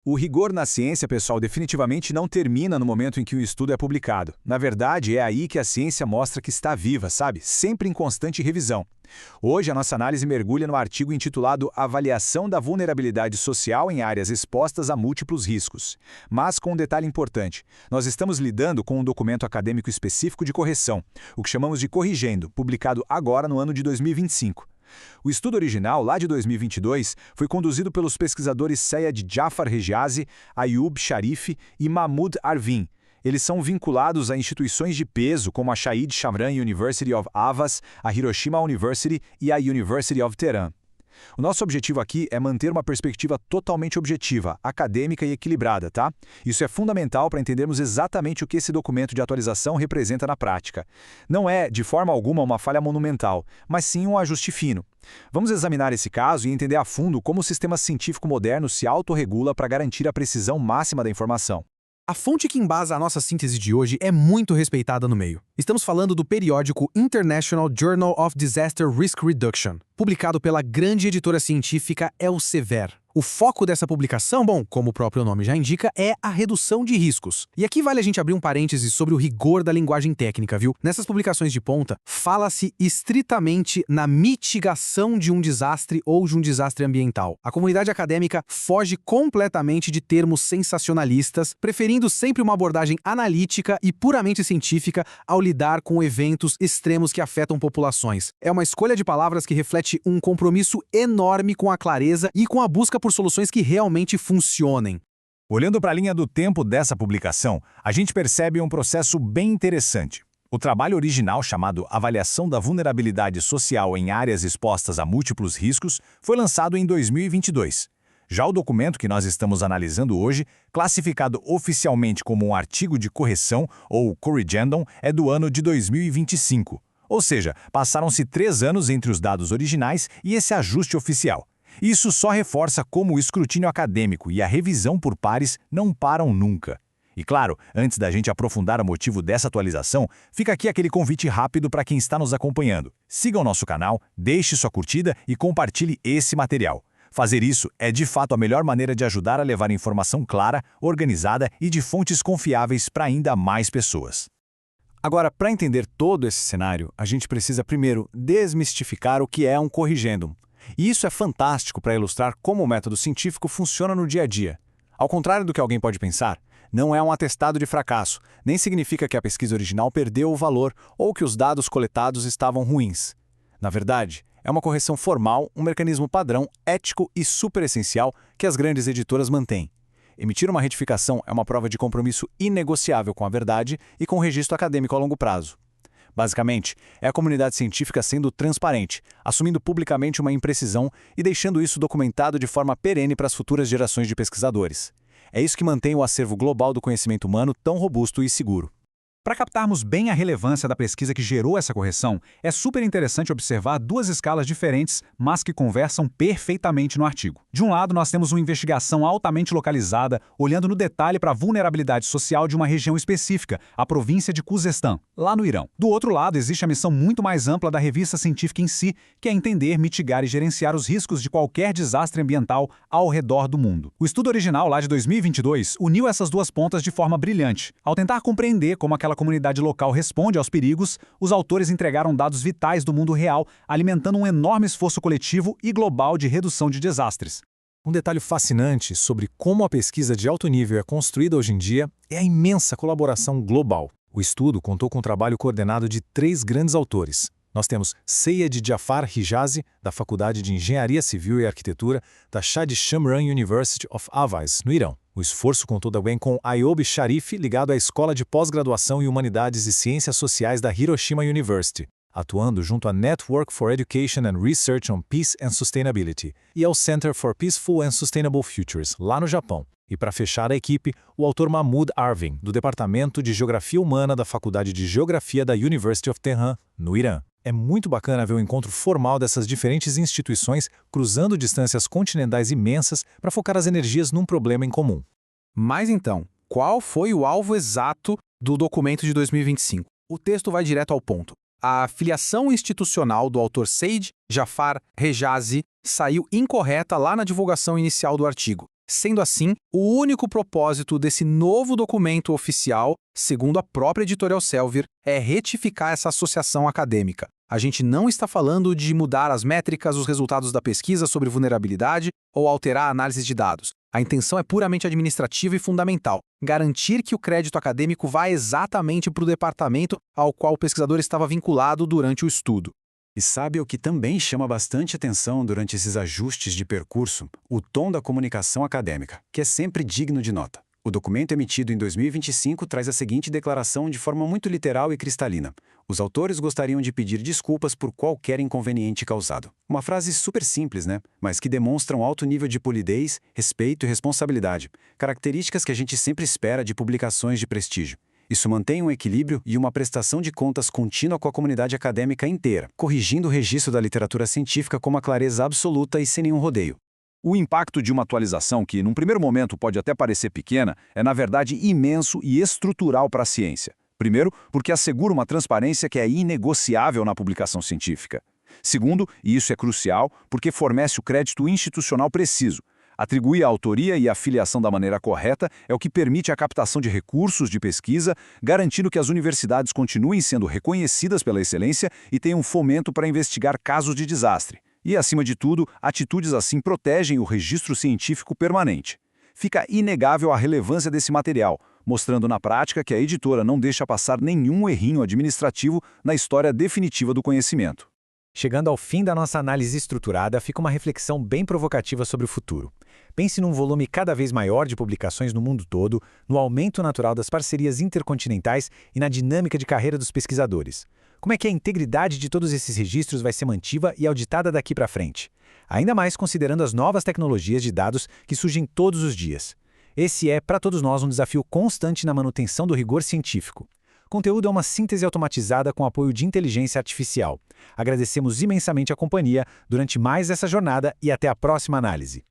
O rigor na ciência, pessoal, definitivamente não termina no momento em que o estudo é publicado. Na verdade, é aí que a ciência mostra que está viva, sabe? Sempre em constante revisão. Hoje, a nossa análise mergulha no artigo intitulado Avaliação da Vulnerabilidade Social em Áreas Expostas a Múltiplos Riscos. Mas com um detalhe importante, nós estamos lidando com um documento acadêmico específico de correção, o que chamamos de Corrigendo, publicado agora no ano de 2025. O estudo original, lá de 2022, foi conduzido pelos pesquisadores Seyed Jafar Hejazi, Ayub Sharif e Mahmoud Arvin. Eles são vinculados a instituições de peso como a Shahid Shamran University of Havas, a Hiroshima University e a University of Tehran. O nosso objetivo aqui é manter uma perspectiva totalmente objetiva, acadêmica e equilibrada, tá? Isso é fundamental para entendermos exatamente o que esse documento de atualização representa na prática. Não é, de forma alguma, uma falha monumental, mas sim um ajuste fino. Vamos examinar esse caso e entender a fundo como o sistema científico moderno se autorregula para garantir a precisão máxima da informação. A fonte que embasa a nossa síntese de hoje é muito respeitada no meio. Estamos falando do periódico International Journal of Disaster Risk Reduction, publicado pela grande editora científica Elsevier. O foco dessa publicação, bom, como o próprio nome já indica, é a redução de riscos. E aqui vale a gente abrir um parêntese sobre o rigor da linguagem técnica, viu? Nessas publicações de ponta, fala-se estritamente na mitigação de um desastre ou de um desastre ambiental. A comunidade acadêmica foge completamente de termos sensacionalistas, preferindo sempre uma abordagem analítica e puramente científica ao lidar com eventos extremos que afetam populações. É uma escolha de palavras que reflete um compromisso enorme com a clareza e com a busca por soluções que realmente funcionem. Olhando para a linha do tempo dessa publicação, a gente percebe um processo bem interessante. O trabalho original, chamado Avaliação da Vulnerabilidade Social em Áreas Expostas a Múltiplos Riscos, foi lançado em 2022. Já o documento que nós estamos analisando hoje, classificado oficialmente como um artigo de correção, ou corrigendum, é do ano de 2025. Ou seja, passaram-se 3 anos entre os dados originais e esse ajuste oficial. Isso só reforça como o escrutínio acadêmico e a revisão por pares não param nunca. E claro, antes da gente aprofundar o motivo dessa atualização, fica aqui aquele convite rápido para quem está nos acompanhando. Siga o nosso canal, deixe sua curtida e compartilhe esse material. Fazer isso é de fato a melhor maneira de ajudar a levar informação clara, organizada e de fontes confiáveis para ainda mais pessoas. Agora, para entender todo esse cenário, a gente precisa primeiro desmistificar o que é um corrigendum. E isso é fantástico para ilustrar como o método científico funciona no dia a dia. Ao contrário do que alguém pode pensar, não é um atestado de fracasso, nem significa que a pesquisa original perdeu o valor ou que os dados coletados estavam ruins. Na verdade, é uma correção formal, um mecanismo padrão, ético e super essencial que as grandes editoras mantêm. Emitir uma retificação é uma prova de compromisso inegociável com a verdade e com o registro acadêmico a longo prazo. Basicamente, é a comunidade científica sendo transparente, assumindo publicamente uma imprecisão e deixando isso documentado de forma perene para as futuras gerações de pesquisadores. É isso que mantém o acervo global do conhecimento humano tão robusto e seguro. Para captarmos bem a relevância da pesquisa que gerou essa correção, é super interessante observar 2 escalas diferentes, mas que conversam perfeitamente no artigo. De um lado, nós temos uma investigação altamente localizada, olhando no detalhe para a vulnerabilidade social de uma região específica, a província de Khuzestan, lá no Irão. Do outro lado, existe a missão muito mais ampla da revista científica em si, que é entender, mitigar e gerenciar os riscos de qualquer desastre ambiental ao redor do mundo. O estudo original, lá de 2022, uniu essas 2 pontas de forma brilhante. Ao tentar compreender como aquela comunidade local responde aos perigos, os autores entregaram dados vitais do mundo real, alimentando um enorme esforço coletivo e global de redução de desastres. Um detalhe fascinante sobre como a pesquisa de alto nível é construída hoje em dia é a imensa colaboração global. O estudo contou com um trabalho coordenado de 3 grandes autores. Nós temos Seyed Jafar Hejazi, da Faculdade de Engenharia Civil e Arquitetura da Shahid Shamran University of Havas, no Irão. O esforço contou também com Ayub Sharif, ligado à Escola de Pós-Graduação em Humanidades e Ciências Sociais da Hiroshima University, atuando junto à Network for Education and Research on Peace and Sustainability e ao Center for Peaceful and Sustainable Futures, lá no Japão. E para fechar a equipe, o autor Mahmoud Arvin, do Departamento de Geografia Humana da Faculdade de Geografia da University of Tehran, no Irã. É muito bacana ver o encontro formal dessas diferentes instituições cruzando distâncias continentais imensas para focar as energias num problema em comum. Mas então, qual foi o alvo exato do documento de 2025? O texto vai direto ao ponto. A filiação institucional do autor Seyed Jafar Hejazi saiu incorreta lá na divulgação inicial do artigo. Sendo assim, o único propósito desse novo documento oficial, segundo a própria editora Elsevier, é retificar essa associação acadêmica. A gente não está falando de mudar as métricas, os resultados da pesquisa sobre vulnerabilidade ou alterar a análise de dados. A intenção é puramente administrativa e fundamental: garantir que o crédito acadêmico vá exatamente para o departamento ao qual o pesquisador estava vinculado durante o estudo. E sabe o que também chama bastante atenção durante esses ajustes de percurso? O tom da comunicação acadêmica, que é sempre digno de nota. O documento emitido em 2025 traz a seguinte declaração de forma muito literal e cristalina: os autores gostariam de pedir desculpas por qualquer inconveniente causado. Uma frase super simples, né? Mas que demonstra um alto nível de polidez, respeito e responsabilidade, características que a gente sempre espera de publicações de prestígio. Isso mantém um equilíbrio e uma prestação de contas contínua com a comunidade acadêmica inteira, corrigindo o registro da literatura científica com uma clareza absoluta e sem nenhum rodeio. O impacto de uma atualização que, num primeiro momento, pode até parecer pequena, é, na verdade, imenso e estrutural para a ciência. Primeiro, porque assegura uma transparência que é inegociável na publicação científica. Segundo, e isso é crucial, porque fornece o crédito institucional preciso. Atribuir a autoria e a filiação da maneira correta é o que permite a captação de recursos de pesquisa, garantindo que as universidades continuem sendo reconhecidas pela excelência e tenham fomento para investigar casos de desastre. E, acima de tudo, atitudes assim protegem o registro científico permanente. Fica inegável a relevância desse material, mostrando na prática que a editora não deixa passar nenhum errinho administrativo na história definitiva do conhecimento. Chegando ao fim da nossa análise estruturada, fica uma reflexão bem provocativa sobre o futuro. Pense num volume cada vez maior de publicações no mundo todo, no aumento natural das parcerias intercontinentais e na dinâmica de carreira dos pesquisadores. Como é que a integridade de todos esses registros vai ser mantida e auditada daqui para frente? Ainda mais considerando as novas tecnologias de dados que surgem todos os dias. Esse é, para todos nós, um desafio constante na manutenção do rigor científico. Conteúdo é uma síntese automatizada com apoio de inteligência artificial. Agradecemos imensamente a companhia durante mais essa jornada e até a próxima análise.